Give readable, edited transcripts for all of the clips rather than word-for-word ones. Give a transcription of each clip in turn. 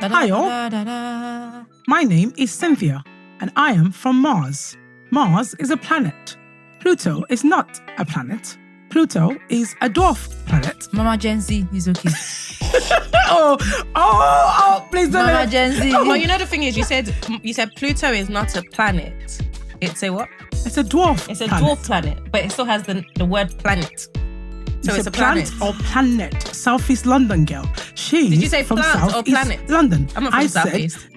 Hi all. My name is Cynthia, and I am from Mars. Mars is a planet. Pluto is not a planet. Pluto is a dwarf planet. Mama Gen Z is okay. Please don't Mama Gen Z. Well, you know the thing is, you said Pluto is not a planet. It's a what? It's a dwarf. It's a planet. dwarf planet, but it still has the word planet. So it's a plant planet. or planet. Southeast London girl. She Did you say from plant or Southeast planet? London. I'm not from I Southeast. said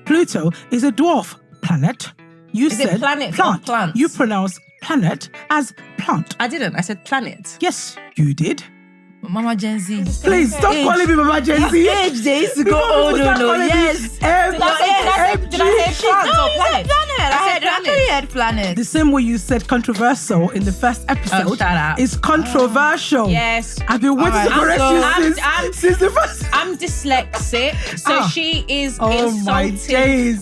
Pluto is a dwarf planet. You Is it said planet or plant. plants? You pronounce planet as plant. I didn't. I said planet. Yes, you did. Mama Gen Z. Please stop calling me Mama Gen Z. Age, they used to go, oh no, yes. Did I say plants No, or you planet? said planet. I said actually heard planet. The same way you said controversial in the first episode shut up. is controversial. Yes. I've been waiting to correct you since the first. I'm dyslexic, so she is my days.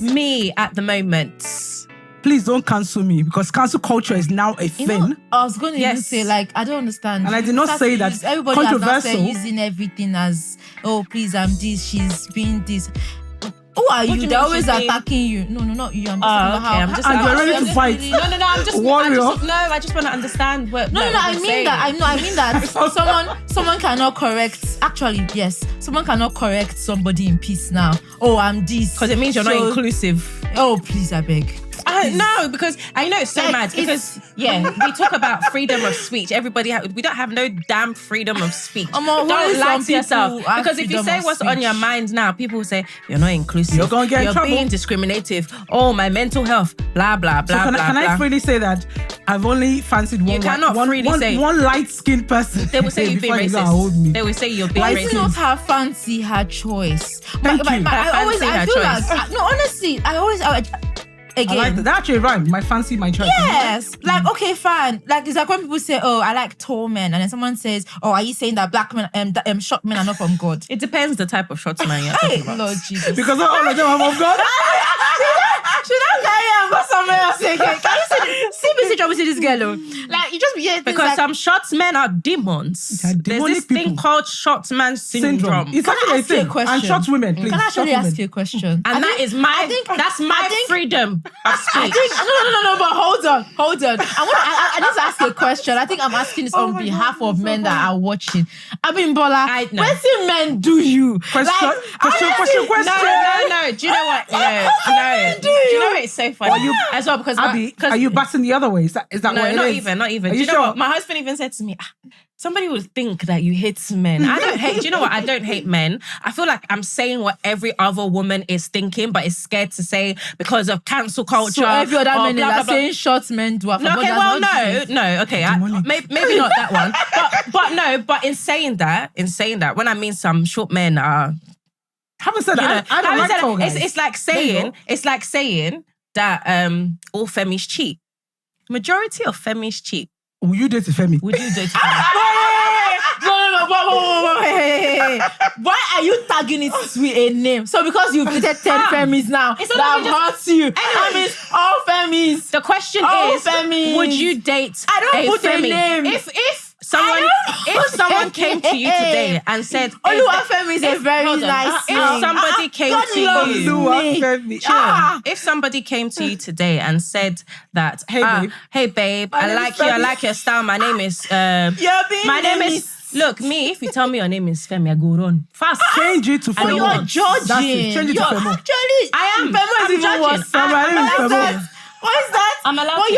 insulting me at the moment. Please don't cancel me because cancel culture is now a You thing. know, I was going to even Yes. say, like, I don't understand. And I did not say that everybody has now controversial. said using everything as, oh, please, I'm this, she's being this. Who are do you? you They're mean always she's being- attacking you. No, not you. I'm just talking about how. I'm just. And you're ready to fight. No, I'm just. Warrior. I just want to understand what. No, I mean that. I mean that. someone cannot correct. Actually, yes, someone cannot correct somebody in peace now. Oh, I'm this. Because it means you're not inclusive. Oh, please, I beg. No, because I know it's so Like, mad. Because we talk about freedom of speech. Everybody, we don't have no damn freedom of speech. Don't lie to yourself. Because if you say what's on your mind now, people will say you're not inclusive. You're gonna get in trouble. You're being discriminative. Oh, my mental health. Blah blah blah. So blah, can blah. I freely say that I've only fancied one? You cannot freely say. one light-skinned person. They will say you're being before you go and hold racist. me. They will say you're being Why is it not racist. her fancy, her choice? Thank you. I feel choice. like no, honestly, again. I like that. That actually rhymed. My fancy, my choice. Yes, like okay, fine. Like it's like when people say, "Oh, I like tall men," and then someone says, "Oh, are you saying that black men, short men are not from God?" It depends the type of shots man you're Hey, talking about. Lord Jesus. Because not all of them are from God. Should I carry on go somewhere else again? Can you see message obviously this girl? Like you just be hearing things Because like, some shots men are demons. They're There's demonic this thing people. called Shortman Syndrome. It's Can I actually a ask you a thing. question? And short women, please. Can I actually short ask women. you a question? And that's my freedom of speech. No, but hold on. I need to ask you a question. I think I'm asking this on behalf of men that are watching. I mean, Bola, know. what do men do you? Question. No. Do you know what? No. Do you know what? It's so funny as well because Abby, are you batting the other way? Is that no, what it not is? even. Are Do you you know sure? what? My husband even said to me, somebody would think that you hate men. I don't hate. Do you know what? I don't hate men. I feel like I'm saying what every other woman is thinking, but is scared to say because of cancel culture. So every other or men blah, blah, is blah. saying short men do. No, okay, well, no, okay, maybe not that one, but in saying that, when I mean some short men are, Haven't said that. I don't like tall guys. it's like saying that all femmies cheat. Majority of femmies cheat. Will you date a Femi? Would you date? No. Why are you tagging it with a name? So because you've dated 10 femis now, It's not that even hurts you. That means all femis. The question Oh, is, femis. would you date I don't a put a femi? name. If someone came to you today and said, Oluwafemi is a very hold on. nice If name. somebody came God to loves you, me. Femi. if somebody came to you today and said that, Hey, babe. I name like is you, I Femi. like your style. My name is My name is. Look, me. If you tell me your name is Femi, I go run fast. Change it to I Femi. don't You're want. judging. That's it. Change it to Femo. Actually, I am. Femo is I'm even judging. worse. My name is What's Femo. that? What is that? I'm allowed Well, to.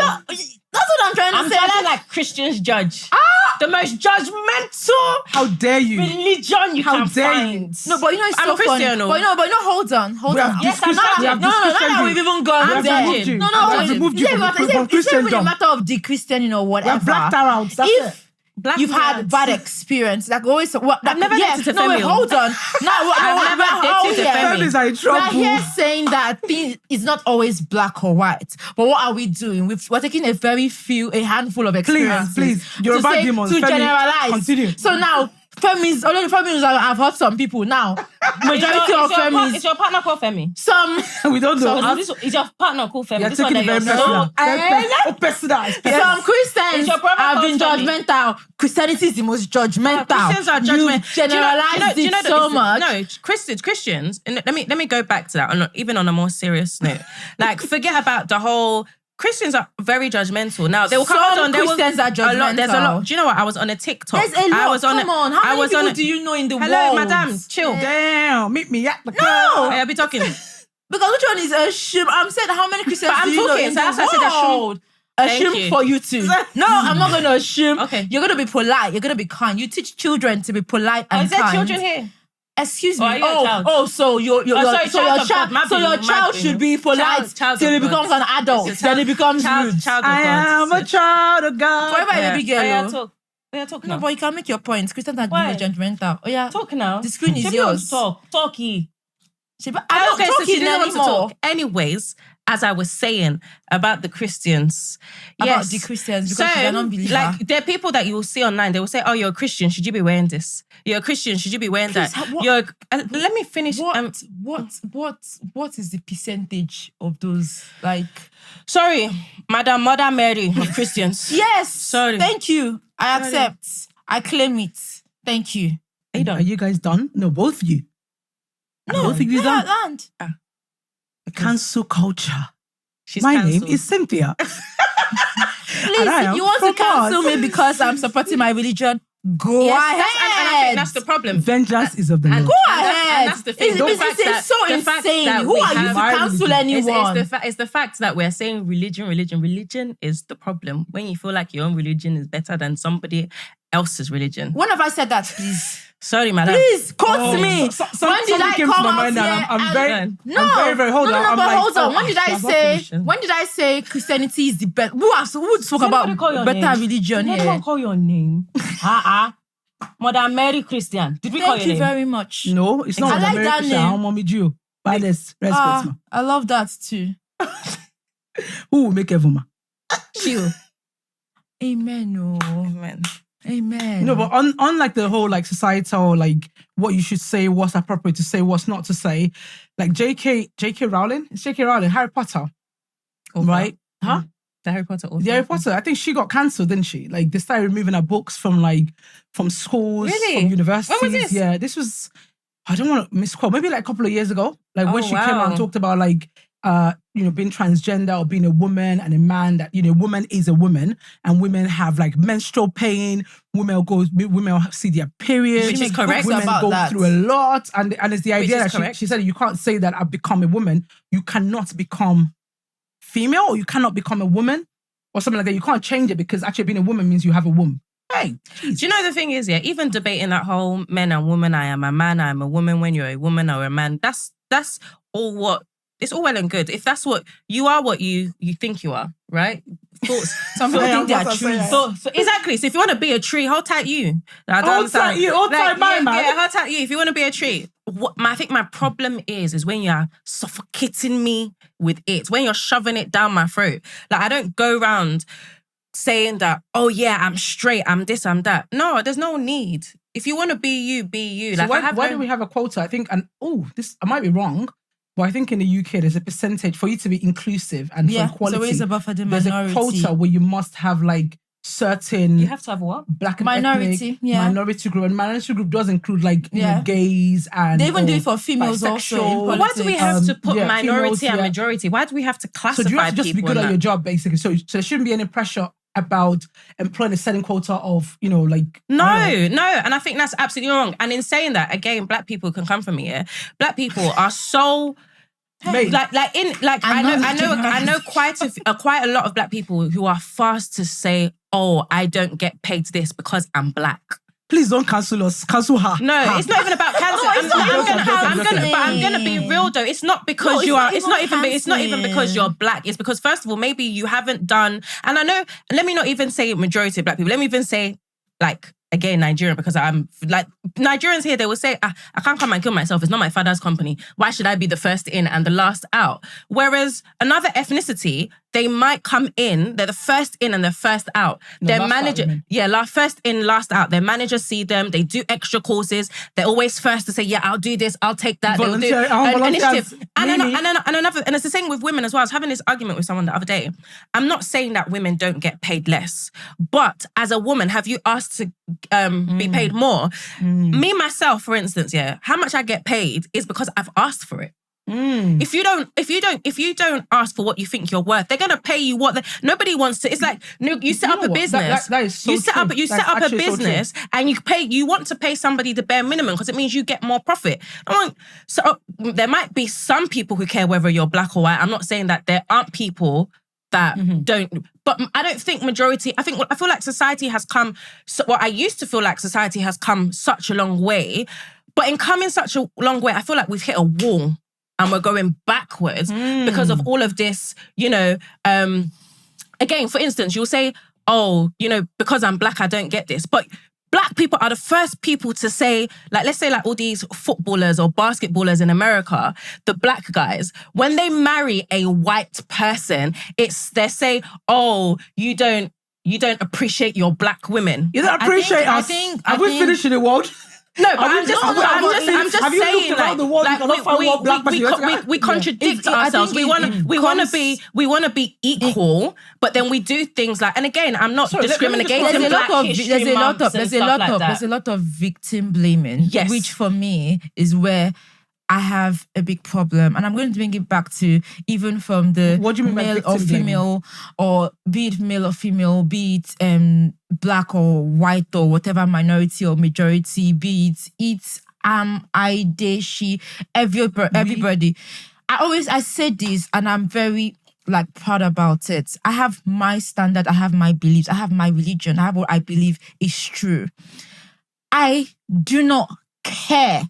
that's what I'm trying to I'm say. judging like Christians judge. The most judgmental How dare you? religion you How can dare you? find. No, but you know it's I'm so a Christian, funny. no. But hold on. We have Yes, I'm discretion- not- we have No, now discretion that you. we've even gone I'm there. judging. you. No, We have judging. removed you from it's even a Christendom. matter of the Christian, We whatever. have blacked her out. That's it. Black You've had nerds. bad experience, like always. I've never dated a No, wait, female. hold on. I've never dated a female. Femis are in We're trouble. here saying that thing is not always black or white. But what are we doing? We're taking a handful of experiences. Please. Yoruba to demons. to Femi, generalize. continue. So now, Femis, only the feminists I've heard some people now. Majority of feminists. Is your partner called Femi? Some. We don't know. Is your partner called Femi? You're This one taking that it very you're personal. Some Christians your brother have been called Femi? judgmental. Christianity is the most judgmental. Christians are judgmental. You generalize it so much. No, Christians. And let me go back to that. Even on a more serious note, like forget about the whole. Christians are very judgmental. Now they will come on. Christians are judgmental. There's a lot. Do you know what? I was on a TikTok. There's a lot. Come on. How many people do you know in the world? Hello, madam. Chill. Damn, meet me at the car. No. I'll be talking. Because which one is a shim? I'm saying how many Christians But do you know in so the that's why I said a world? A shim for you too. No, I'm not going to assume. Okay. You're going to be polite. You're going to be kind. You teach children to be polite and is there kind. children here? Excuse me. Are you a child? So your child should be polite Child till he of God. becomes an adult. Then he becomes rude. Child of I God. am a child of God. Forever a baby girl. Yeah, oh. talk. Yeah, talk No, now. but you can make your point. Christians are Why? judgmental. Oh yeah. Talk now. The screen is She yours. Talk. Talky. I'm not So she talking didn't want to anymore. talk. Anyways, as I was saying about the Christians. About the Christians, because she's an unbeliever. Like, there are people that you will see online, they will say, oh, you're a Christian, should you be wearing this? You're a Christian, should you be wearing Please, that? what- Let me finish. What is the percentage of those like? Sorry, Madam Mother Mary of Christians. Yes. Sorry. Thank you. I accept. I claim it. Thank you. Are you guys done? No, both of you. No, Both of you done? land. Cancel culture. She's My cancelled. name is Cynthia. Please, And I if am you want to from cancel Mars. me because I'm supporting my religion, go Yes, ahead. and I think that's the problem. Vengeance is of the Lord. Go And ahead. that's the thing. It's so the fact insane. that Who we are you to have- cancel It's- anyone? It's the fact that we're saying religion. Religion is the problem. When you feel like your own religion is better than somebody else's religion. When have I said that, please? Sorry, madam. Please, quote me. When did Something I came to come my out mind here? and I'm very, No, I'm very, very, hold on. I'm but like, hold on. oh, When did I I'm not say? finishing. When did I say Christianity is the best? Who spoke Somebody about call your better name. religion Did here? anyone call your name? Mother Mary Christian. Did we call Thank your you name? very much. No, it's not I like that American. name. I'm mommy Jew. By this respect, ma. I love that too. Who will make Evuma? Chill. Amen. Oh, Amen. amen. No, but on like the whole like societal like what you should say, what's appropriate to say, what's not to say, like J.K. Rowling, it's J.K. Rowling, Harry Potter, right? Huh? The Harry Potter author. The Harry Potter. I think she got cancelled, didn't she? Like they started removing her books from schools, Really? from universities. When was this? Yeah, this was. I don't want to misquote. Maybe like a couple of years ago, like when Oh, she came out and wow. talked about like being transgender or being a woman and a man. That woman is a woman and women have like menstrual pain. Women will see their period. Which is correct. Women about go that. through a lot, and it's the idea is that correct. she said you can't say that I've become a woman. You cannot become female, or you cannot become a woman, or something like that. You can't change it because actually being a woman means you have a womb. Hey, Do you know the thing is, yeah, even debating that whole men and women, I am a man, I am a woman, when you're a woman or a man, that's all what, it's all well and good. If that's what you are, what you think you are, right? Thoughts. Some people Yeah, think they are what I trees. say. So exactly. So if you want to be a tree, hold tight you. I don't Hold understand. tight you, hold tight my man. Yeah, hold tight you. If you want to be a tree. I think my problem is when you're suffocating me with it, when you're shoving it down my throat. Like I don't go around saying that, oh yeah, I'm straight, I'm this, I'm that. No, there's no need. If you want to be you, be you. so Like why do we have a quota? I think, and I might be wrong, but I think in the UK there's a percentage for you to be inclusive and Yeah, for equality. so it's about for the There's minority. a quota where you must have like certain You have to have what? black and Minority, ethnic, yeah. minority group, and minority group does include like Yeah. gays and They even do or it for females also. in bisexual. But why do we politics. have to put yeah, minority females, and yeah. majority? Why do we have to classify So do you have to just be people good in at that? your job, basically? So there shouldn't be any pressure about employing a certain quota of, like... No, I don't know. and I think that's absolutely wrong. And in saying that, again, black people can come from here. Black people are so Mate, I know quite a lot of black people who are fast to say, "Oh, I don't get paid this because I'm black." please don't cancel us. Cancel her. No, Her. it's not even about cancer. I'm gonna be real though. It's not because No, it's it's not not even because you're black. It's because first of all, maybe you haven't done. And I know. Let me not even say majority of black people. Let me even say like again, Nigerian, because I'm like, Nigerians here, they will say, I can't come and kill myself. It's not my father's company. Why should I be the first in and the last out? Whereas another ethnicity, they might come in, they're the first in and the first out. Their manager, first in, last out. Their managers see them, they do extra courses. They're always first to say, yeah, I'll do this, I'll take that. Volunteer, They'll do initiative. And it's the same with women as well. I was having this argument with someone the other day. I'm not saying that women don't get paid less, but as a woman, have you asked to be paid more? Me, myself, for instance, how much I get paid is because I've asked for it. If you don't ask for what you think you're worth, they're gonna pay you what nobody wants to. It's like you set up a business. That is so you set true. up a business and you want to pay somebody the bare minimum because it means you get more profit. So there might be some people who care whether you're black or white. I'm not saying that there aren't people that don't, but I don't think majority. I feel like society has come. I used to feel like society has come such a long way, but in coming such a long way, I feel like we've hit a wall. And we're going backwards because of all of this, again, for instance, you'll say, because I'm black, I don't get this. But black people are the first people to say, like, let's say like all these footballers or basketballers in America, the black guys, when they marry a white person, they say, you don't appreciate your black women. You don't appreciate us. Have we finished in the world? No, but I'm just saying, like, we contradict ourselves. We want to be equal, but then we do things like, and again, I'm not discriminating. There's a lot of victim blaming, which for me is where I have a big problem. And I'm going to bring it back to even from the male or female, or be it male or female, be it black or white or whatever minority or majority, be it I, they, she, everybody. I say this and I'm very proud about it. I have my standard, I have my beliefs, I have my religion, I have what I believe is true. I do not care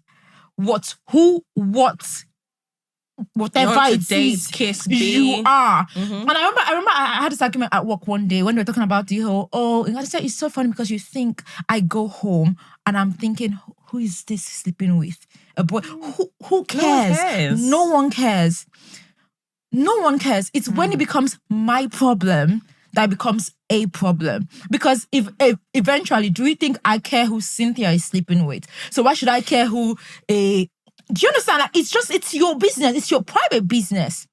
whatever it is, kiss, you are. And I remember I had this argument at work one day when we were talking about the whole, and I said, it's so funny because you think I go home and I'm thinking, who is this sleeping with? A boy. Who cares? No one cares. No one cares. It's when it becomes my problem that becomes a problem. Because if eventually, do you think I care who Cynthia is sleeping with? So why should I care who do you understand? Like, it's your business. It's your private business.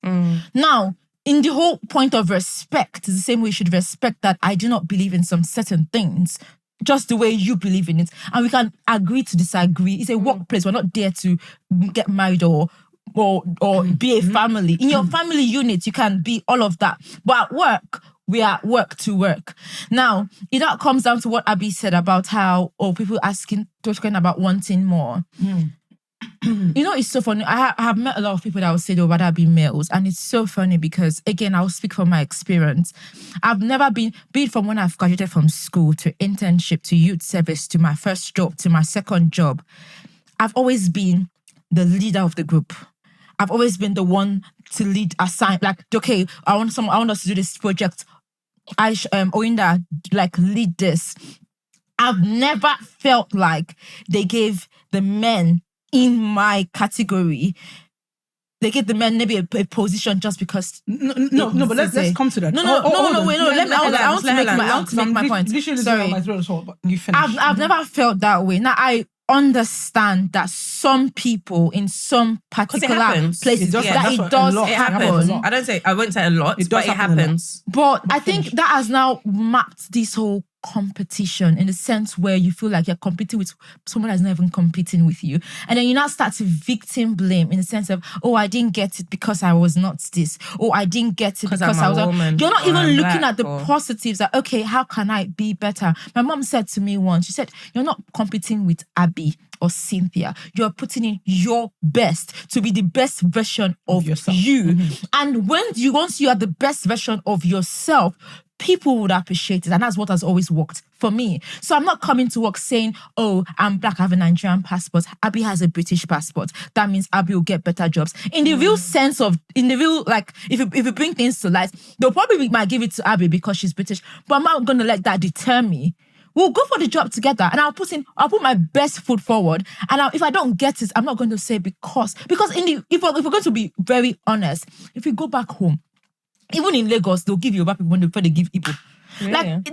Now, in the whole point of respect, it's the same way you should respect that I do not believe in some certain things, just the way you believe in it. And we can agree to disagree. It's a workplace. We're not there to get married or be a family. In your family unit, you can be all of that. But at work, we are work to work. Now, it all comes down to what Abby said about how, people talking about wanting more. It's so funny. I have met a lot of people that will say they'll rather be males. And it's so funny because, again, I'll speak from my experience. I've never been it from when I've graduated from school to internship to youth service to my first job to my second job. I've always been the leader of the group. I've always been the one to lead, assign, okay, I want us to do this project. Oinda, lead this. I've never felt like they gave the men in my category, they give the men maybe a position just because. No, but let's come to that. No. I want to make my point. Sorry. I've never felt that way. Now, I understand that some people in some particular places it does happen. I won't say a lot, but it happens. But I think that has now mapped this whole competition in the sense where you feel like you're competing with someone that's not even competing with you. And then you now start to victim blame in the sense of, I didn't get it because I was not this. I didn't get it because I was a woman. You're not even looking at the positives that, okay, how can I be better? My mom said to me once, she said, you're not competing with Abby or Cynthia. You're putting in your best to be the best version of yourself. You. And once you are the best version of yourself, people would appreciate it. And that's what has always worked for me. So I'm not coming to work saying, I'm black, I have a Nigerian passport. Abby has a British passport. That means Abby will get better jobs. In the real sense of, if you bring things to light, they'll probably might give it to Abby because she's British. But I'm not going to let that deter me we'll go for the job together, and I'll put my best foot forward. And if I don't get it, I'm not going to say because if we're going to be very honest, if we go back home, even in Lagos, they'll give Yoruba people before they give Igbo. Really? Like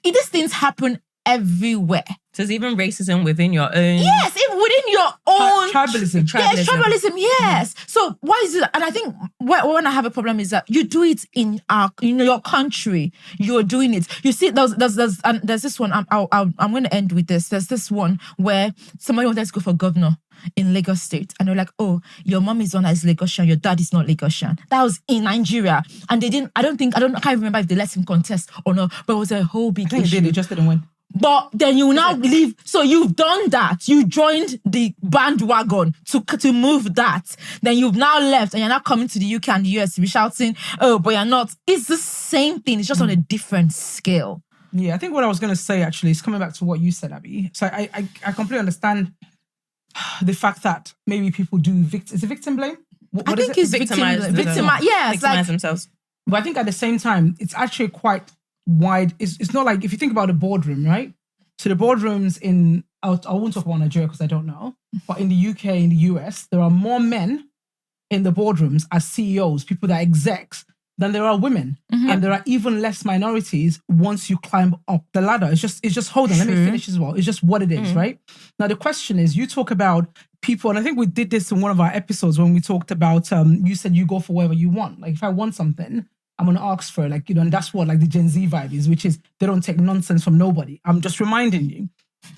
these things happen everywhere. So there's even racism within your own. Yes, even within your own Tribalism. Yes, tribalism. Yes. So why is it? And I think when I have a problem is that you do it in your country. You're doing it. You see, there's this one. I'm going to end with this. There's this one where somebody wanted to go for governor in Lagos State, and they're like, "Oh, your mom is one as Lagosian, your dad is not Lagosian." That was in Nigeria, and they didn't. I can't remember if they let him contest or not, but it was a whole big issue. They just didn't win. But then you now leave. So you've done that. You joined the bandwagon to move that. Then you've now left and you're now coming to the UK and the US to be shouting, "Oh, but you're not." It's the same thing. It's just on a different scale. Yeah, I think what I was going to say actually is coming back to what you said, Abby. So I completely understand the fact that maybe people do is it victim blame? I think it's victimize. Yes, victimize themselves. But I think at the same time, it's actually quite wide. It's not like if you think about a boardroom, right? So the boardrooms I won't talk about Nigeria because I don't know, but in the UK, in the US, there are more men in the boardrooms as CEOs, people that are execs, than there are women. And there are even less minorities once you climb up the ladder. It's just hold on, let me finish as well. It's just what it is, right? Now the question is, you talk about people, and I think we did this in one of our episodes when we talked about, you said you go for whatever you want. Like if I want something, I'm going to ask for it, and that's what like the Gen Z vibe is, which is they don't take nonsense from nobody. I'm just reminding you.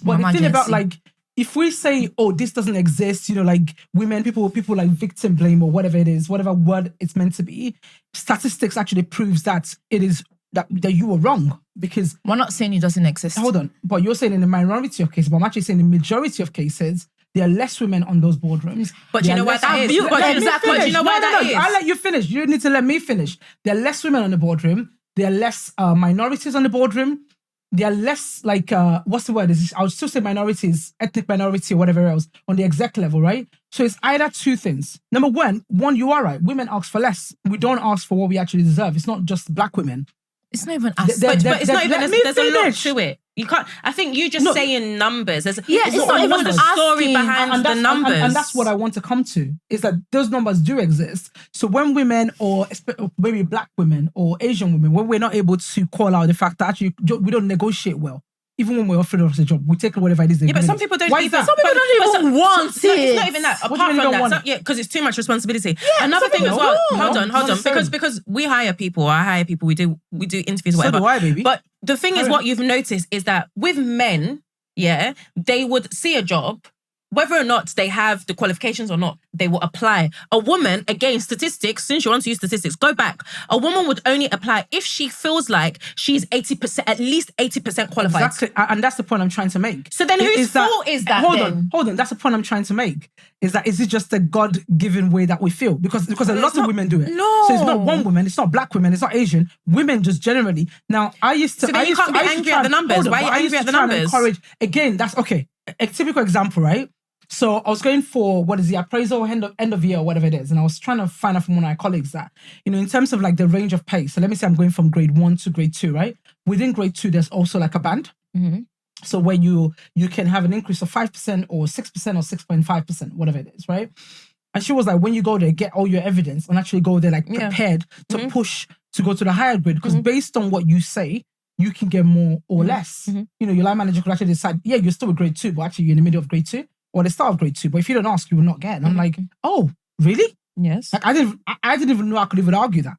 But the thing about like, if we say, oh, this doesn't exist, like people like victim blame or whatever it is, whatever word it's meant to be, statistics actually proves that it is that you were wrong, because we're not saying it doesn't exist. Hold on, but you're saying in the minority of cases, but I'm actually saying in the majority of cases, there are less women on those boardrooms. But you know what that is? But you know what that is? I'll let you finish. You need to let me finish. There are less women on the boardroom. There are less minorities on the boardroom. There are less, like, what's the word? I would still say minorities, ethnic minority or whatever else, on the exec level, right? So it's either two things. Number one, you are right. Women ask for less. We don't ask for what we actually deserve. It's not just black women. It's not even us. But it's not even, there's a lot to it. You can't, I think you just saying numbers. It's not even the story behind the numbers. And that's what I want to come to, is that those numbers do exist. So when women, or maybe black women or Asian women, when we're not able to call out the fact that actually we don't negotiate well, even when we're offered us a job, we take whatever it is. Yeah, but some people don't. Why is that? Some people don't even want it. It's not even that. Apart from that, because it's too much responsibility. Yeah, another thing as well. Hold on, because we hire people. I hire people. We do interviews, whatever. So do I, baby. But the thing is, what you've noticed is that with men, they would see a job, whether or not they have the qualifications or not, they will apply. A woman, again, statistics, since you want to use statistics, go back. A woman would only apply if she feels like she's 80%, at least 80% qualified. Exactly. And that's the point I'm trying to make. So then whose fault is that Hold on. That's the point I'm trying to make. Is it just a God-given way that we feel? Because a lot of women do it. No. So it's not one woman, it's not black women, it's not Asian. Women just generally. Now, I used to... So then you can't be angry at the numbers. Why are you angry at the numbers? Again, that's okay. A typical example, right? So I was going for, appraisal end of year or whatever it is. And I was trying to find out from one of my colleagues that, in terms of like the range of pay. So let me say I'm going from grade 1 to grade 2, right? Within grade 2, there's also like a band. Mm-hmm. So where you can have an increase of 5% or 6% or 6.5%, whatever it is, right? And she was like, when you go there, get all your evidence and actually go there like prepared to push to go to the higher grade. Because based on what you say, you can get more or less. Your line manager could actually decide, you're still with grade 2, but actually you're in the middle of grade 2. Or the start of grade 2, but if you don't ask, you will not get. And I'm like, oh, really? Yes. Like I didn't even know I could even argue that.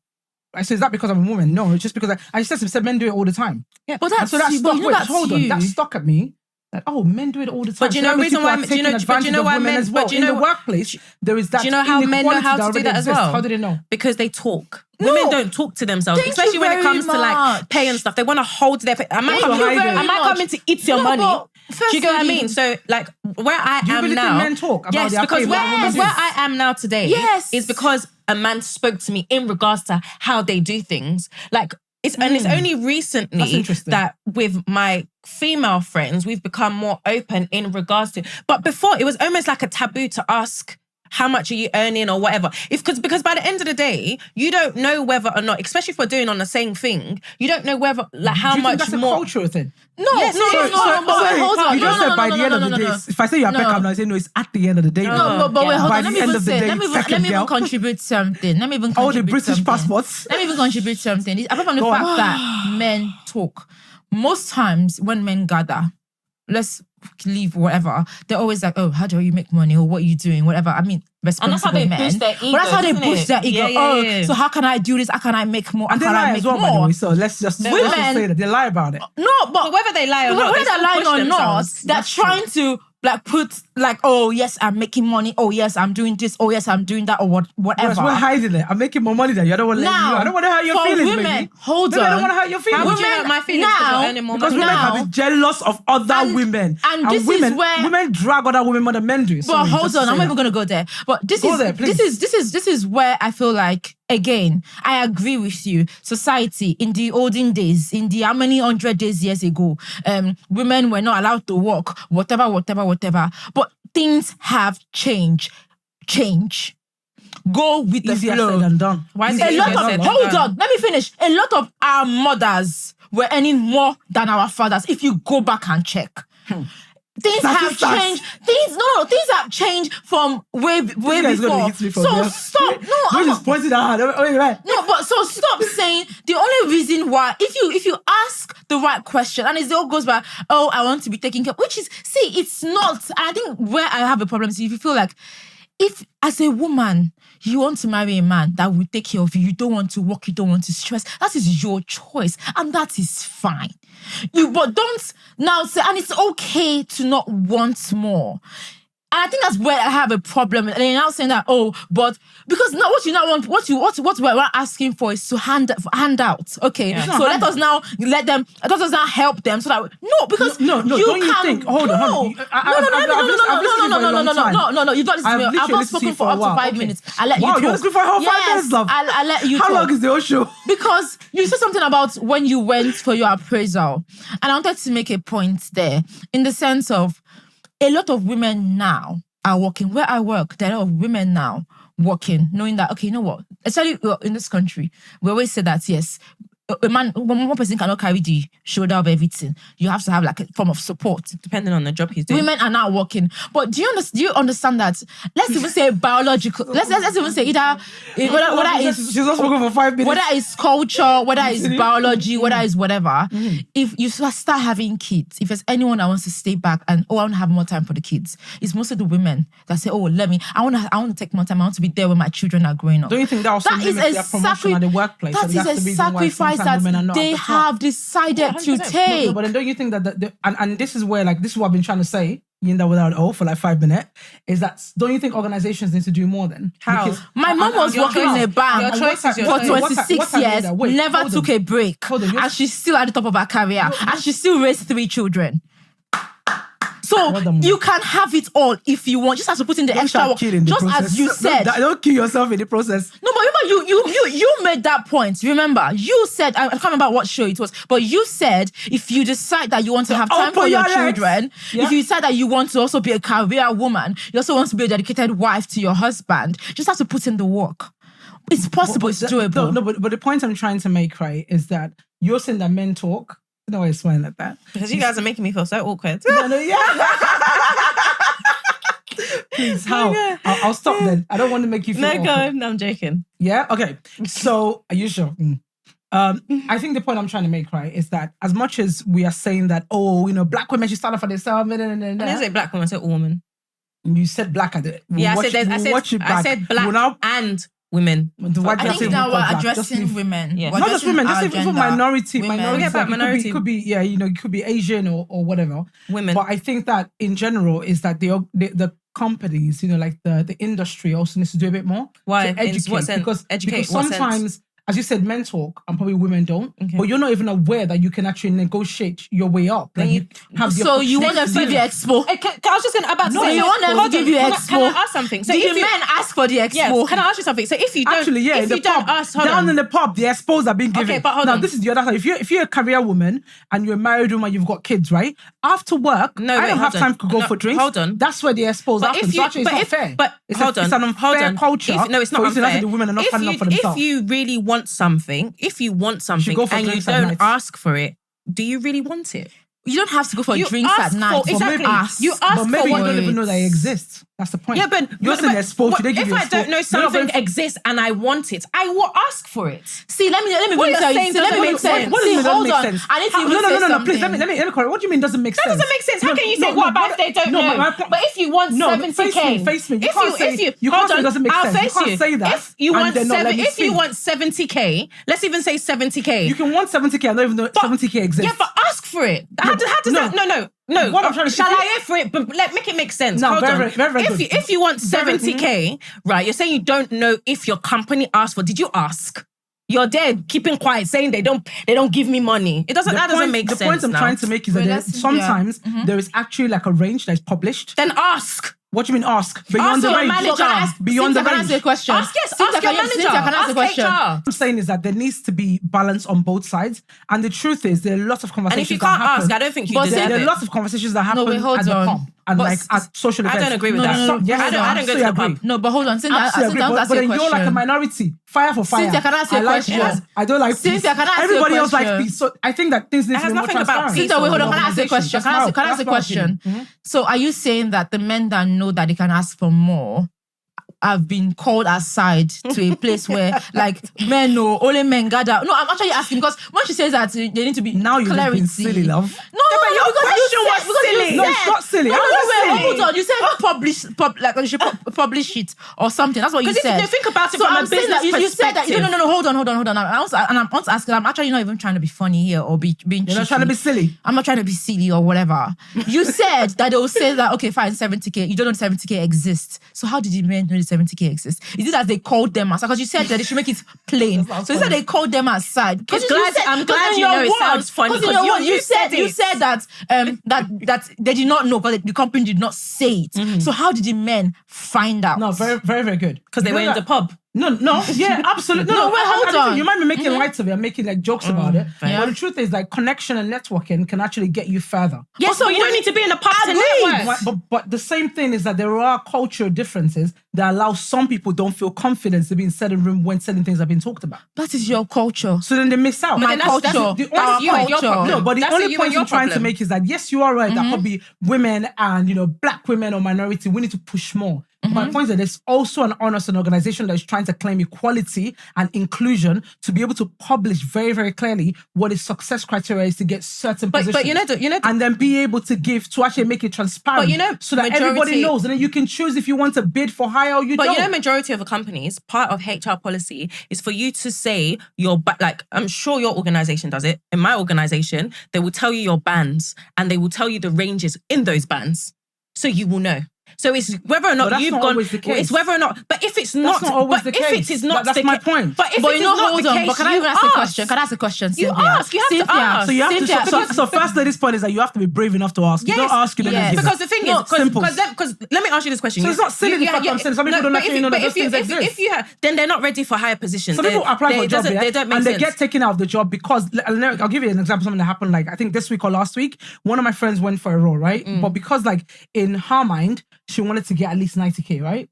Right? So is that because I'm a woman? No, it's just because I just said men do it all the time. Yeah, but that's so that stuck at me. That men do it all the time. But do you know the reason why? Do you know why men? But in the workplace, there is that. Do you know how men know how to do that as well? How do they know? Because they talk. Women don't talk to themselves, especially when it comes to like pay and stuff. They want to hold their pay. Am I coming to eat your money? Do you get what I mean? So, like, where I am now... Do you really think men talk about their because pay? where I am now today is because a man spoke to me in regards to how they do things. Like, it's only recently that with my female friends, we've become more open in regards to... But before, it was almost like a taboo to ask how much are you earning or whatever. Because by the end of the day, you don't know whether or not, especially if we're doing on the same thing, you don't know whether like how Do you much think that's more. a cultural thing? No, but wait, hold on. You just said by the end of the day. If I say you're Beckham, now I say no, it's at the end of the day. No, but wait, hold By on. the Let me end even of the say, day, let me second even girl. contribute something. Let me even All the contribute British something. passports. Let me even contribute something. Apart from the Go fact on. that men talk, most times when men gather, let's leave whatever, they're always like, oh, how do you make money or what are you doing, whatever. I mean, responsible they men. boost their ego, but that's how they isn't boost it? their ego. Yeah. So how can I do this? How can I make more? How And they can I lie make as well, by the more? way. So let's just say that they lie about it. No, but Whether they lie or not, whether they're lying or not, they're That's true. trying to like put like, oh yes, I'm making money. Oh yes, I'm doing this. Oh yes, I'm doing that or whatever. Yes, we're hiding it. I'm making more money than you. I don't want to let you. Now, I don't want to hurt your for feelings, women, baby. hold Baby, I on. don't want to hurt your feelings. How would you Women hurt my feelings because now- you're earning more Because money? women now- can be jealous of other women. and this is where- women drag other women more than men do. But Sorry, hold just to on, say I'm not that. even gonna go there. But this Go there, please. this is where I feel like, again, I agree with you. Society in the olden days, in the how many 100 days years ago, women were not allowed to work, whatever. But things have changed. Change. Go with the Easier flow. said than done. Why is it A easier lot said of than hold done? on, let me finish. A lot of our mothers were earning more than our fathers. If you go back and check. Things have Statistics. changed. Things have changed from way This guy is before. gonna hit me from So there. stop. No, We're I'm just pointing out. Wait. no, but so stop saying the only reason why if you ask the right question and it all goes back, oh, I want to be taken care of, which is it's not. And I think where I have a problem is if you feel like if as a woman you want to marry a man that will take care of you, you don't want to work, you don't want to stress, that is your choice and that is fine. But don't now say, and it's okay to not want more. And I think that's where I have a problem. And you're now saying that, but because now what you now want, what we're asking for is to hand out. Okay. Yeah. So let us now let us now help them so that because No, don't you think? Hold on. No, you've not listened to me. I've not spoken for up to 5 minutes. I'll let you talk. You're listening for a whole 5 minutes, love. I'll let you talk. How long is the whole show? Because you said something about when you went for your appraisal. And I wanted to make a point there in the sense of a lot of women now are working. Where I work, there are a lot of women now working, knowing that, okay, you know what? Especially in this country, we always say that, yes, a man, one person cannot carry the shoulder of everything. You have to have like a form of support. Depending on the job he's doing. Women are now working. But do you understand that? Let's even say biological. Let's even say either whether She's not spoken for 5 minutes. whether it's culture, whether it's biology, whether it's whatever, if you start having kids, if there's anyone that wants to stay back and I want to have more time for the kids, it's mostly the women that say, I want to take more time. I want to be there when my children are growing up. Don't you think that also limits their promotion at the workplace? That is a sacrifice that they have decided to take. No, but then don't you think that and this is where this is what I've been trying to say in that without for like 5 minutes is that don't you think organizations need to do more then? How? Because My mom was working in a bank Your choice is your for choice. 26 years, never took a break, Hold on, and she's still at the top of her career, and she still raised 3 children. So you can have it all if you want. Just have to put in the extra work. Just as you said. Don't kill yourself in the process. No, but remember, you made that point. Remember, you said, I can't remember what show it was, but you said if you decide that you want to have time for your children, if you decide that you want to also be a career woman, you also want to be a dedicated wife to your husband, just have to put in the work. It's possible, it's doable. No, but the point I'm trying to make, right, is that you're saying that men talk. No way, smiling like that. Because you guys are making me feel so awkward. Please, how? I'll stop then. I don't want to make you feel awkward. No, I'm joking. Yeah? Okay. So, are you sure? I think the point I'm trying to make, right, is that as much as we are saying that, black women should stand up for themselves, I didn't say black woman, I said woman. You said black at it. I said black and women. I think now we're addressing women. Yeah. Not just women, just even minority. Women. Minority. It could be, it could be Asian or whatever. Women. But I think that in general is that the companies, like the industry also needs to do a bit more. Why? To educate. In what sense? Because Educate. sometimes as you said, men talk and probably women don't. But you're not even aware that you can actually negotiate your way up. Like you have the So you want them to give you expo? I was just going to So you want them to give you expo? Can I ask something? So Did the men ask for the expo? Yes, can I ask you something? So if you don't, actually, yeah, if in the you don't pub, ask, hold down on. in the pub, the expos are being given. Okay, but hold now, on. this is the other side. If you're a career woman and you're a married woman, you've got kids, right? After work, I don't have time to go for drinks. Hold on. That's where the expos happen. So actually, it's not fair. But it's hold on. It's an unfair culture. No, it's not for you to unfair. say the women are not standing up for themselves. If you really want something, go for and you drinks at don't night. ask for it, do you really want it? You don't have to go for drinks at ask night. for- exactly. You ask but maybe for you what don't you even know that it exists. That's the point. Yeah, but you're saying exposed. They give if you I don't know something exists and I want it, I will ask for it. See, let me What tell you're you. saying See, let me doesn't make make sense. sense. What do you mean Hold doesn't on. make sense? I need to even say No, please, something. let me correct. What do you mean doesn't make sense? That doesn't make sense. How can you say no, what about if they don't no, know? But if you want 70K, face me. You if can't say you hold it on, doesn't make I'll sense. face You can't say that. If you want and then not let me if you speak. want 70K, let's even say 70K. You can want 70K. I don't even know 70K exists. Yeah, but ask for it. How does that? No. What I'm trying to Shall say- I hear for it? But make it make sense. No, Hold very, on. very good. If you want 70K, right? You're saying you don't know if your company asked for. Did you ask? You're there keeping quiet, saying they don't give me money. That doesn't make sense. The point I'm trying to make is that sometimes there is actually like a range that's published. Then ask. What do you mean ask? Beyond Ask the your range. manager. Beyond the Can I range. ask you a question? Ask your manager. Cynthia, can I ask a question? HR. What I'm saying is that there needs to be balance on both sides. And the truth is there are lots of And conversations if you that can't happen. ask, I don't think you But deserve There are it. lots of conversations that happen wait, hold at the on. pub and But like at social events. I don't agree with No, that. no, no, Yes, I don't go to absolutely the pub. agree. No, but hold on. Cynthia, Absolutely agree. ask But you a then you're like a question. minority. Fire for fire. Cynthia, can I ask you a like question? peace. I don't like peace. Cynthia, can I ask you a Everybody else question? likes peace. So I think that things need to has be more nothing about transparent. peace. Cynthia, wait, hold on. in Can I ask you a question? organizations. Can I ask That's a my question? opinion. So are you saying that the men that know that they can ask for more have been called aside to a place where like men know, only men gather? No, I'm actually asking because when she says that they need to be Now you're clarity. being silly, love. No, your question was silly. No, it's not silly. No, How is it silly? hold on. You said like you should publish it or something. That's what you Because said. if you think about it so from I'm a saying that business you said that. perspective. No. Hold on. I want to ask. I'm actually not even trying to be funny here or being. You're not trying to be silly. I'm not trying to be silly or whatever. You said that they will say that, okay, fine, 70K. You don't know the 70K exists. So how did the men know the 70K exists? Is it that they called them aside? Because you said that they should make it plain. So you said they called them aside. I'm glad you know it sounds funny because you said it. You said that that they did not know because the company did not say it. So how did the men find out? No, very, very, very good. Because they were in the pub. No, yeah, absolutely. No, wait, hold on. You might be making light of it and making like jokes about it. fair. But the truth is like connection and networking can actually get you further. Yes, but you don't need to be in a pub to Agreed. network. But the same thing is that there are cultural differences that allow some people don't feel confidence to be in certain room when certain things are being talked about. That is your culture. So then they miss out. My culture. The Our only point, culture. no, but the That's only you point and your I'm trying to problem. make is that yes, you are right. That could be women and black women or minority. We need to push more. My point is that there's also an honest an organization that is trying to claim equality and inclusion to be able to publish very, very clearly what its success criteria is to get certain positions. But you know, and then be able to give to actually make it transparent. But so that everybody knows, and then you can choose if you want to bid for higher or you don't. But you know, majority of the companies, part of HR policy is for you to say I'm sure your organization does it. In my organization, they will tell you your bands and they will tell you the ranges in those bands. So you will know. So it's whether or not that's you've not gone. always the case. It's whether or not. But if it's not, not always but the if case. it is not, That's the my ca- point. But if But it you is know, not hold the on. case, But can I even ask a question? Can I ask a question? You Cynthia? ask. You have to Cynthia, ask. So you have Cynthia, to. So first, this point is that you have to be brave enough to ask. You don't ask. You don't yes. give. Because the thing No, is, simple. because let me ask you this question. So it's not silly the fact I'm saying some people don't actually know that those things exist. If you have, then they're not ready for higher positions. Some people apply for a job, They don't make and sense. they get taken out of the job because I'll give you an example. Something that happened like I think this week or last week. One of my friends went for a role, right? But because like in her mind, she wanted to get at least 90K, right?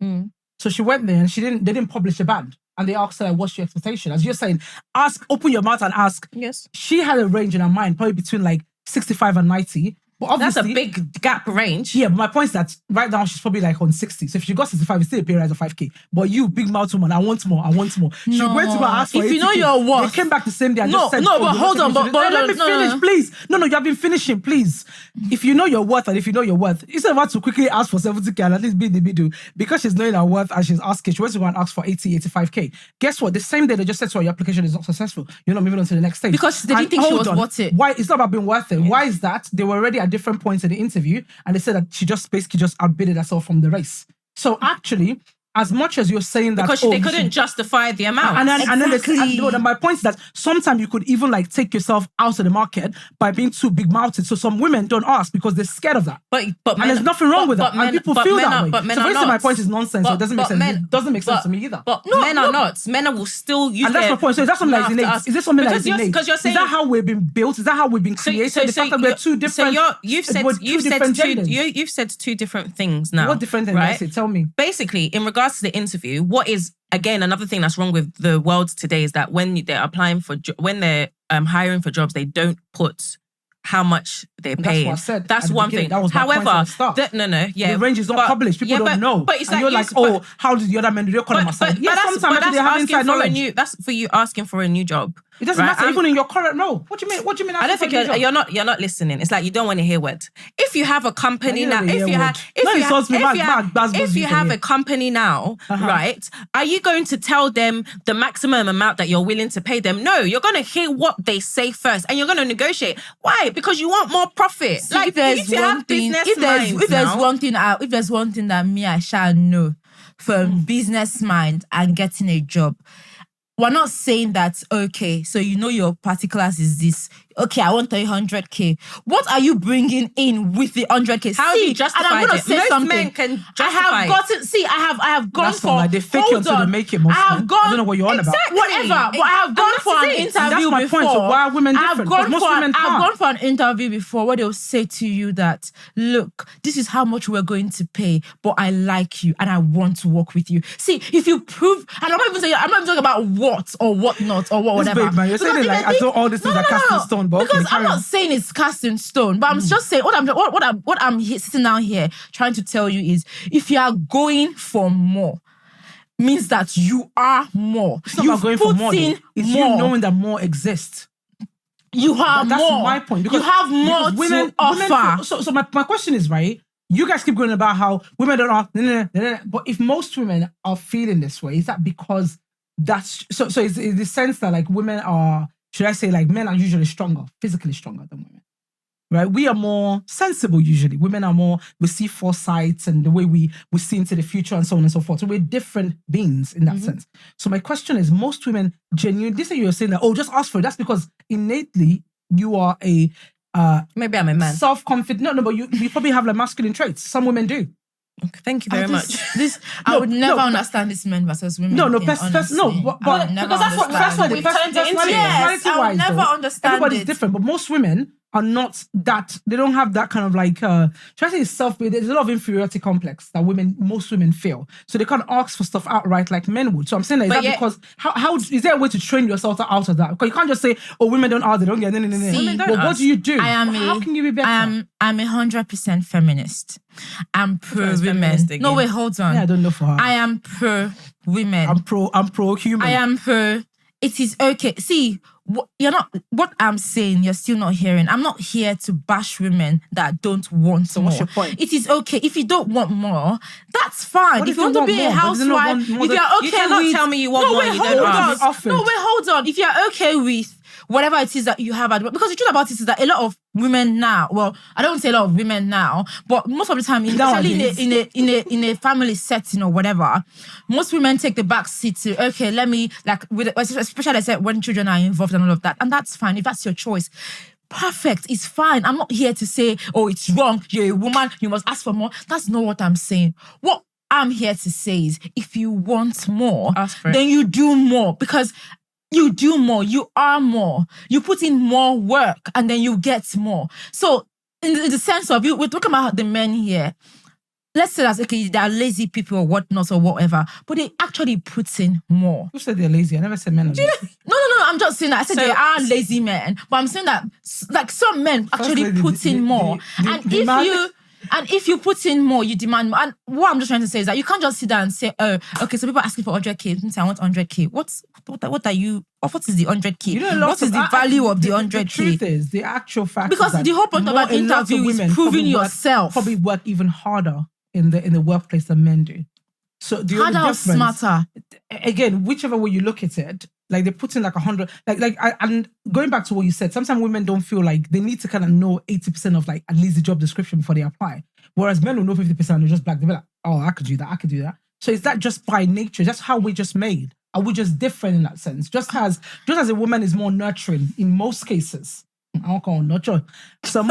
So she went there and they didn't publish a band. And they asked her, like, what's your expectation? As you're saying, open your mouth and ask. Yes. She had a range in her mind, probably between like 65 and 90. But That's obviously, a big gap range. Yeah, but my point is that right now she's probably like on 60. So if she got 65, it's still a pay rise of 5K. But you, big mouth woman, I want more. She No. went to go ask for If you know 80K. your worth. They came back the same day and No, just said, no, oh, but you're hold not on, taking but it. Let me no, finish, no. please. No, you have been finishing, please. If you know your worth and if you know your worth, instead of her to quickly ask for 70K and at least be in the middle, because she's knowing her worth and she's asking, she went to go and ask for 80, 85K. Guess what? The same day they just said to her, your application is not successful. You're not moving on to the next stage. Because they didn't think she was worth it. Why? It's not about being worth it. Yeah. Why is that? They were already at different points in the interview and they said that she just basically outbidded herself from the race. So actually, as much as you're saying that, because they couldn't justify the amount. And Exactly. then my point is that sometimes you could even like take yourself out of the market by being too big-mouthed. So some women don't ask because they're scared of that. But and there's nothing wrong with that. And people feel that way. But men so are for instance, my not. point is nonsense. So it doesn't make sense. Men, It doesn't make sense to me either. But men are not. Men will still use. And that's my point. So is that something like innate? Is this something like innate? Because you're saying, is that how we've been built? Is that how we've been created? The fact that we're two different. So you've said two different things now. What different things? Right? Tell me. Basically, in regards to the interview, what is again another thing that's wrong with the world today is that when they're applying for when they're hiring for jobs, they don't put how much they're paying. That's what I said. That's one thing. That was my point at the start. The range is not published. People don't know. But it's and you're like, how did the other men do? They're calling myself. Yeah, sometimes actually they have inside knowledge. That's for you asking for a new job. It doesn't matter even in your current role. What do you mean? What do you mean? I don't think you're not listening. It's like you don't want to hear words. If you have a company now, if you have a company now, right? Are you going to tell them the maximum amount that you're willing to pay them? No, you're going to hear what they say first, and you're going to negotiate. Why? Because you want more profit. Like if there's one thing, if there's one thing that me I shall know from business mind and getting a job. We're not saying that, okay, so you know your particulars is this. Okay, I want 100K. What are you bringing in with the 100K? How do you justify and I'm going to say Most something. men can justify I have gone That's for... Like they fake it until they make it. Most I don't know what you're on about. Whatever. But I have gone for an interview my before. Point. So why are women different? I've gone for an interview before where they'll say to you that, look, this is how much we're going to pay, but I like you and I want to work with you. See, if you prove... And I'm not even talking about what or what not or whatever. Babe, man, you're saying it like I thought all these things are cast in stone. But because I'm not saying it's cast in stone, but I'm just saying what I'm sitting down here trying to tell you is if you are going for more, means that you are more. It's not about going for more. It's you knowing that more exists. You have that's more. My point. You have more to offer. So my question is, right, you guys keep going about how women don't ask, but if most women are feeling this way, is that because that's so it's the sense that like women are, should I say like men are usually stronger, physically stronger than women, right? We are more sensible usually. Women are more, we see foresight and the way we see into the future and so on and so forth. So we're different beings in that sense. So my question is, most women genuinely, this is you're saying that, oh, just ask for it. That's because innately you are a maybe I'm a man. Self-confident. No, but you probably have like masculine traits. Some women do. Okay, thank you very much. I would never understand this men versus women. But because that's what personality-wise, I would never understand. Everybody's different, but most women are not that. They don't have that kind of like. Try to say self-made. There's a lot of inferiority complex that most women feel, so they can't ask for stuff outright like men would. So I'm saying that, is that because how is there a way to train yourself out of that? Because you can't just say, oh, women don't ask, they don't get. But what do you do? How can you be better? I'm 100% feminist. I'm pro-women. No, wait, hold on. Yeah, I don't know for her. I am pro-women. I'm pro-human. I am pro... It is okay. See, what I'm saying, you're still not hearing. I'm not here to bash women that don't want more. What's your point? It is okay. If you don't want more, that's fine. If you want to be a housewife, if you're okay you cannot tell me you want more and you don't ask. No, wait, hold on. If you're okay with whatever it is that you have, because the truth about it is that a lot of women now, well, I don't say a lot of women now, but most of the time, especially in a family setting or whatever, most women take the back seat to, okay, let me, like, especially I said when children are involved and all of that, and that's fine if that's your choice. Perfect, it's fine. I'm not here to say, oh, it's wrong, you're a woman, you must ask for more. That's not what I'm saying. What I'm here to say is, if you want more, then you do more, because you do more, you are more, you put in more work, and then you get more. So, in the sense of we're talking about the men here. Let's say that, okay, they are lazy people or whatnot or whatever, but they actually put in more. Who said they're lazy? I never said men are lazy. No, I'm just saying that. I said they are lazy men, but I'm saying that like some men actually put in more. And if you put in more, you demand more. And what I'm just trying to say is that you can't just sit down and say, oh, okay, so people are asking for 100K. I want 100K. What is the 100K? What is the value of the 100K? The truth is, the actual fact because is the whole point of an interview is proving yourself. Probably work even harder in the workplace than men do. So the harder or smarter? Again, whichever way you look at it, like they put in like 100, and going back to what you said, sometimes women don't feel like they need to kind of know 80% of like at least the job description before they apply. Whereas men will know 50% and they'll just black. They'll be like, oh, I could do that. So is that just by nature? That's how we're just made. Are we just different in that sense? Just as a woman is more nurturing in most cases. I don't call it nurture. So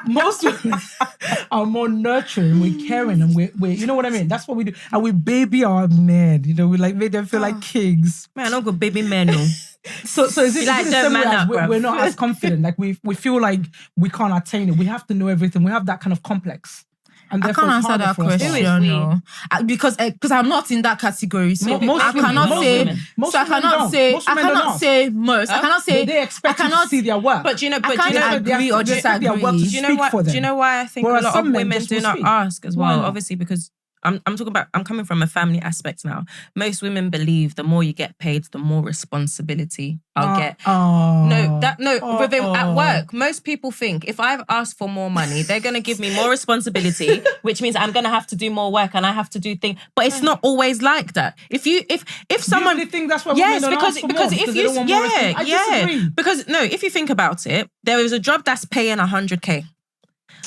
most women are more nurturing, we're caring, and we're you know what I mean? That's what we do. And we baby our men, you know, we like make them feel like kings. Man, I don't go baby men, no. So is it Like, the don't same way man as up, bruv. we're not as confident? Like we feel like we can't attain it. We have to know everything. We have that kind of complex. And I therefore can't it's answer harder that for us. question, Who is we? no. Because I'm not in that category, so Most I women- cannot most say. women- most So I women cannot don't. say. Most I women cannot don't. say most. I cannot say. They expect I you to cannot see their work. But you know, I but can't you know, agree or they expect their work to disagree. do you know speak what? for them. Do you know why I think Whereas a lot some of men women just do will not speak. ask as Why well? not? Obviously, because I'm coming from a family aspect now. Most women believe the more you get paid, the more responsibility I'll get. At work, most people think if I've asked for more money, they're gonna give me more responsibility, which means I'm gonna have to do more work and I have to do things. But it's not always like that. If someone, Do you think that's why yes, women don't because ask for because more? if They don't want more responsibility? I disagree. because no, if you think about it, there is a job that's paying 100K.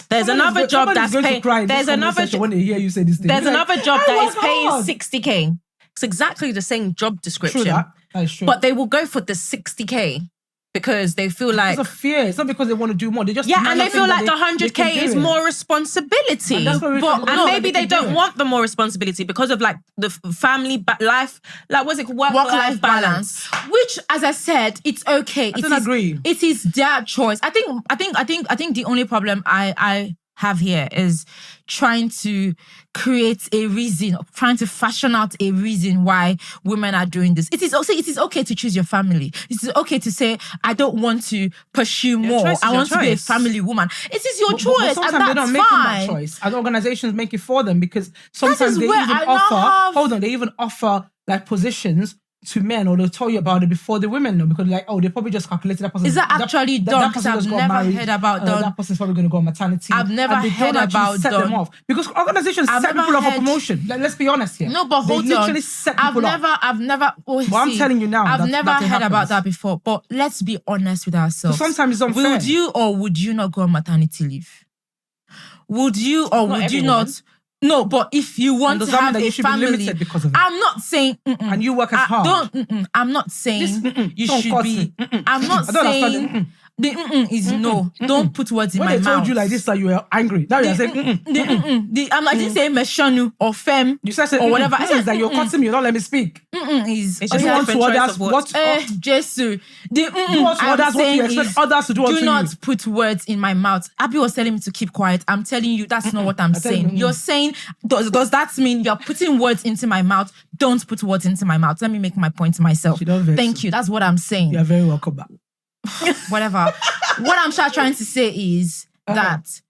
There's another job that's paying. There's another. When they hear you say this thing, There's you're like, another job I that work is paying hard. 60K. It's exactly the same job description. True that is true. But they will go for the 60K because they feel like, it's a fear. It's not because they want to do more. They just and they feel like the they 100K can is do it. more responsibility. And that's what we feel- And no, maybe they they can do don't it. want the more responsibility because of like the family life, like what's it called? Work-life balance. Which, as I said, it's okay. I don't agree. It is their choice. I think the only problem I have here is trying to create a reason, trying to fashion out a reason why women are doing this. It is okay to choose your family. It is okay to say, I don't want to pursue more. choice is I your want to be a choice. family woman. It is your But choice, sometimes and they that's don't make fine. that choice. And organizations make it for them because sometimes is they where even I now have- offer. They even offer like positions to men, or they'll tell you about it before the women know, because like, they probably just calculated that person. Is that actually done? That 'Cause person I've just got never married, heard about done. that person's probably going to go on maternity. I've never and they heard don't actually about set them done. off, because organizations I've set never people off for heard- promotion. Like, let's be honest here. No, but hold they on. literally set people off. I've never. Oh, But I'm telling you now, I've that never it heard about happens. that before. But let's be honest with ourselves. So sometimes it's unfair. Would you or would you not go on maternity leave? Would you or Not would every you woman. not? No, but if you want does to that mean have that a you should be family, limited because of it? I'm not saying. And you work as hard. I'm not saying you don't should cause be. it. I'm not I don't understand saying. The is no. Don't put words in When my they mouth. told you like this, that you were angry. Now you're saying, I'm not just saying meshanu or femme You said or whatever. I said that you're cutting me. You don't let me speak. Is It's You just a want to different choice others of words. what? Jesus. You want to I'm others what saying you expect is, others to do unto do you. not put words in my mouth. Abby was telling me to keep quiet. I'm telling you that's not what I'm telling saying. you, You're saying, does that mean you're putting words into my mouth? Don't put words into my mouth. Let me make my point to myself. She don't vex Thank you. you. That's what I'm saying. You're very welcome back. Whatever. What I'm trying to say is that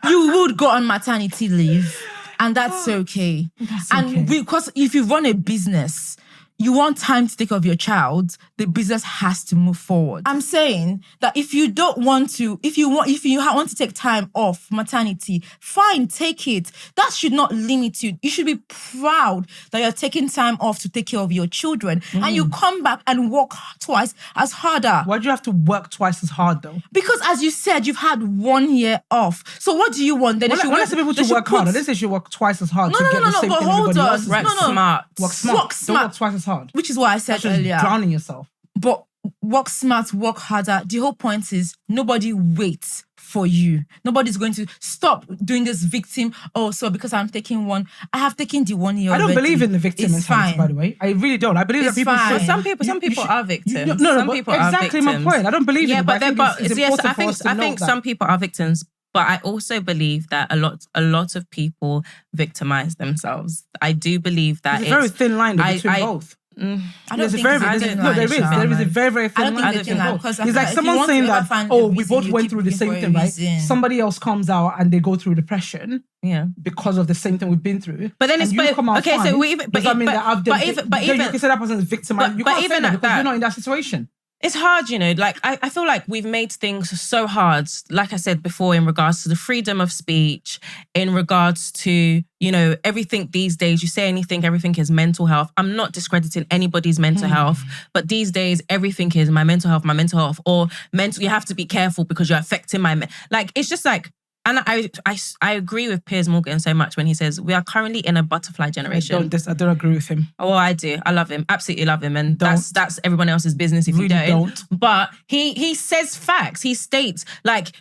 you would go on maternity leave, and that's okay. okay. Because if you run a business, you want time to take care of your child, the business has to move forward. I'm saying that if you don't want to, if you want to take time off maternity, fine, take it. That should not limit you. You should be proud that you're taking time off to take care of your children, and you come back and work twice as harder. Why do you have to work twice as hard though? Because as you said, you've had 1 year off. So what do you want? Then When I say people to work hard, I didn't say you should work twice as hard to get the same but thing hold everybody on. else is Work doing. smart. Work smart. Work Don't smart. work twice as hard. Which is what I said That's just earlier. drowning yourself. But work smart, work harder. The whole point is nobody waits for you. Nobody's going to stop doing this victim. Oh, so because I'm taking one, I have taken the 1 year. I don't already. believe in the victim It's mentality, fine. by the way. I really don't. I believe It's that people fine. should. But Some people should- are victims. No, some but people are exactly victims. my point. I don't believe in Yeah, it, but I think it's yes, important I for think us to know that. some people are victims. But I also believe that a lot of people victimize themselves. I do believe that There's a very thin line between both. I don't There's a think very, it's a there thin is line, there is a very, very I thin don't line think it's a between thin line, both. because I It's feel like like if someone you want saying to ever that, find a we reason, both you went keep through the looking same for a thing, right? reason. Somebody else comes out and they go through depression Yeah. because of the same thing we've been through. But then and it's you come out okay. fine, So we even does that mean that I've done? you You can say that person is victimized. You but can't say even that at because that- you're not in that situation. It's hard, you know, like I feel like we've made things so hard, like I said before, in regards to the freedom of speech, in regards to, you know, everything these days, you say anything, everything is mental health. I'm not discrediting anybody's mental health, but these days, everything is my mental health, or mental, you have to be careful because you're affecting like, it's just like, And I agree with Piers Morgan so much when he says we are currently in a butterfly generation. I don't agree with him. Oh, I do. I love him. Absolutely love him. And that's everyone else's business if really you don't. But he says facts. He states like,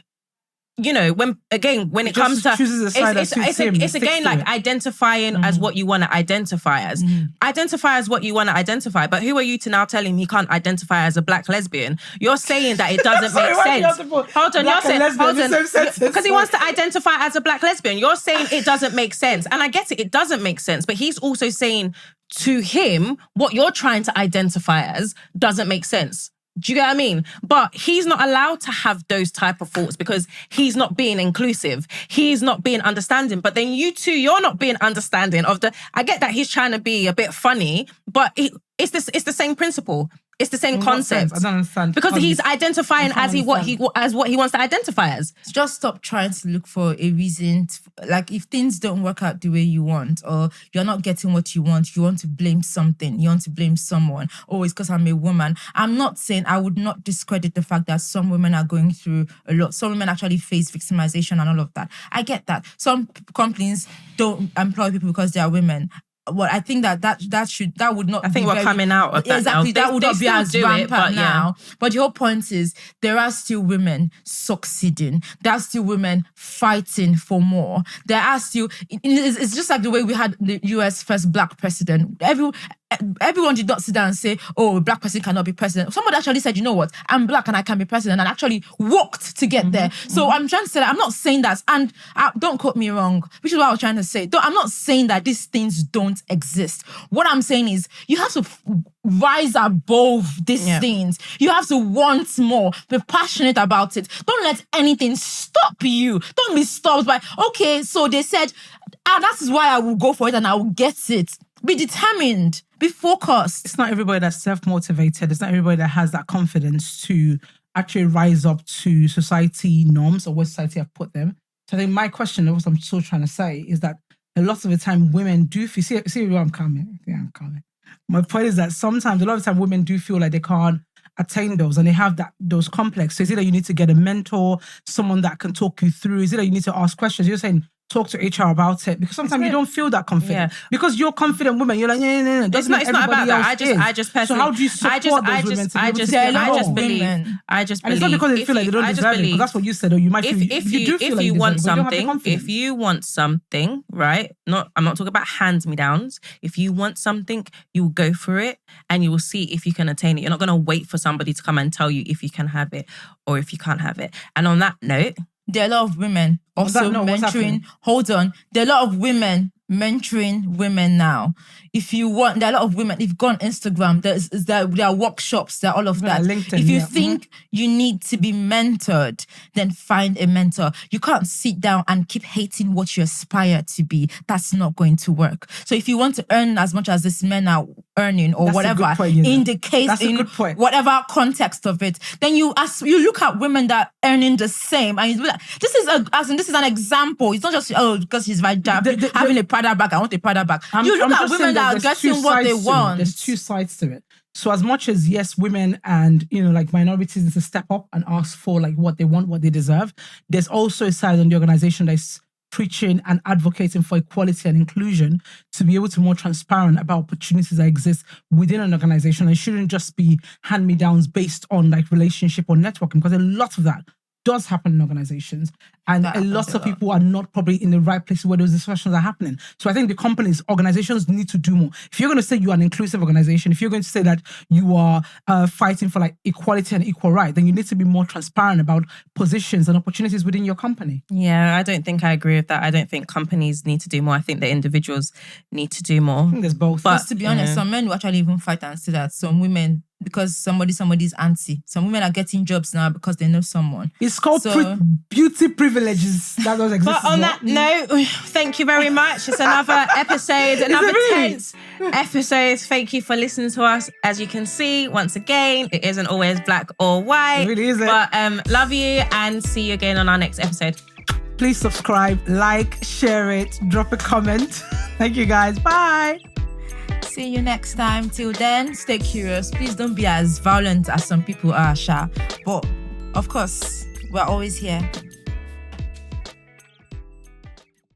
you know, when it comes to it's again like identifying as what you want to identify as. Identify as what you want to identify. But who are you to now tell him he can't identify as a black lesbian? You're saying that it doesn't make sense. Hold on, you're saying because he wants to identify as a black lesbian. You're saying it doesn't make sense. And I get it doesn't make sense. But he's also saying to him what you're trying to identify as doesn't make sense. Do you get what I mean? But he's not allowed to have those type of thoughts because he's not being inclusive. He's not being understanding. But then you two, you're not being understanding of the... I get that he's trying to be a bit funny, but it's the same principle. It's the same concept. I don't understand. Because he's identifying as what he wants to identify as. Just stop trying to look for a reason. Like if things don't work out the way you want, or you're not getting what you want to blame something. You want to blame someone. Oh, it's because I'm a woman. I'm not saying I would not discredit the fact that some women are going through a lot. Some women actually face victimization and all of that. I get that. Some companies don't employ people because they are women. Well, I think that would not. I think we're coming out of that. Exactly, now. that would not be as rampant now. Yeah. But the whole point is there are still women succeeding. There are still women fighting for more. There are still. It's just like the way we had the U.S. first black president. Everyone did not sit down and say, "Oh, a black person cannot be president." Somebody actually said, "You know what? I'm black and I can be president," and actually worked to get there. So I'm trying to say that I'm not saying that, and don't quote me wrong, which is what I was trying to say. I'm not saying that these things don't exist. What I'm saying is you have to rise above these things. You have to want more. Be passionate about it. Don't let anything stop you. Don't be stopped by, okay, so they said, that is why I will go for it and I will get it. Be determined. Be focused. It's not everybody that's self-motivated. It's not everybody that has that confidence to actually rise up to society norms or what society have put them. So I think my question, what I'm still trying to say, is that a lot of the time women do feel... See where I'm coming? Yeah, I'm coming. My point is that sometimes, a lot of the time, women do feel like they can't attain those and they have those complexes. So it's either you need to get a mentor, someone that can talk you through. It's either you need to ask questions. You're saying, talk to HR about it, because sometimes you don't feel that confident. Yeah. Because you're confident woman, you're like, no. It's not about that. I just personally... So how do you support those women to be able to get I just believe... And it's not because they feel like they don't deserve it, because that's what you said, or you might feel... If you want something, right? I'm not talking about hand-me-downs. If you want something, you will go for it and you will see if you can attain it. You're not going to wait for somebody to come and tell you if you can have it or if you can't have it. And on that note... There are a lot of women also mentoring. Hold on. There are a lot of women mentoring women now. If you want, there are a lot of women. If you go on Instagram, there are workshops, there are all of that. LinkedIn, if you think you need to be mentored, then find a mentor. You can't sit down and keep hating what you aspire to be. That's not going to work. So if you want to earn as much as these men are earning or whatever, in the case, in whatever context of it, then you look at women that are earning the same, and you be like, this is an example. It's not just because he's having a Prada bag, I want a Prada bag. You look at women that are getting what they want. There's two sides to it. So as much as, yes, women and, like minorities need to step up and ask for like what they want, what they deserve, there's also a side on the organization that's preaching and advocating for equality and inclusion to be able to be more transparent about opportunities that exist within an organization. It shouldn't just be hand-me-downs based on like relationship or networking, because a lot of that does happen in organizations, and a lot of people are not probably in the right place where those discussions are happening. So I think organizations need to do more. If you're going to say you are an inclusive organization, if you're going to say that you are fighting for like equality and equal right, then you need to be more transparent about positions and opportunities within your company. Yeah, I don't think I agree with that. I don't think companies need to do more. I think the individuals need to do more. I think there's both. But to be honest, some men will actually even fight and say that. Some women, because somebody's auntie. Some women are getting jobs now because they know someone. It's called beauty privileges. That does exist. But on that note, thank you very much. It's another episode, another tense episode. Thank you for listening to us. As you can see, once again, it isn't always black or white. It really isn't. But love you and see you again on our next episode. Please subscribe, like, share it, drop a comment. Thank you guys. Bye. See you next time. Till then, stay curious. Please don't be as violent as some people are, Sha. But of course, we're always here.